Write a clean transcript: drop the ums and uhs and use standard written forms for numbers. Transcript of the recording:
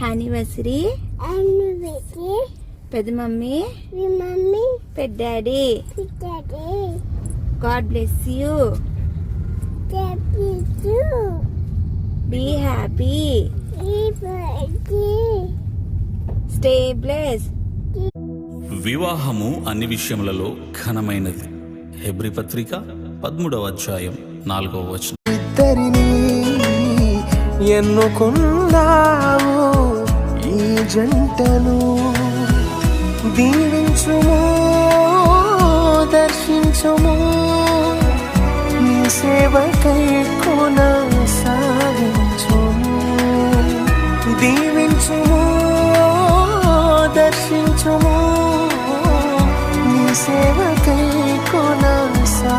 Anniversary పెద్ద mummy పెద్ద daddy god bless you be happy stay bless. వివాహము అన్ని విషయములలో ఘనమైనది. హెబ్రీ పత్రిక 13వ అధ్యాయం 4వ వచనం. ఇద్దరిని ఎన్నుకున్నావు, ఈ జంటను దీవించుము, దర్శించుము, నీ సేవకై కొనసాగించుము. దీవించుము, దర్శించుము, నీ సేవకై కొనసాగించుము.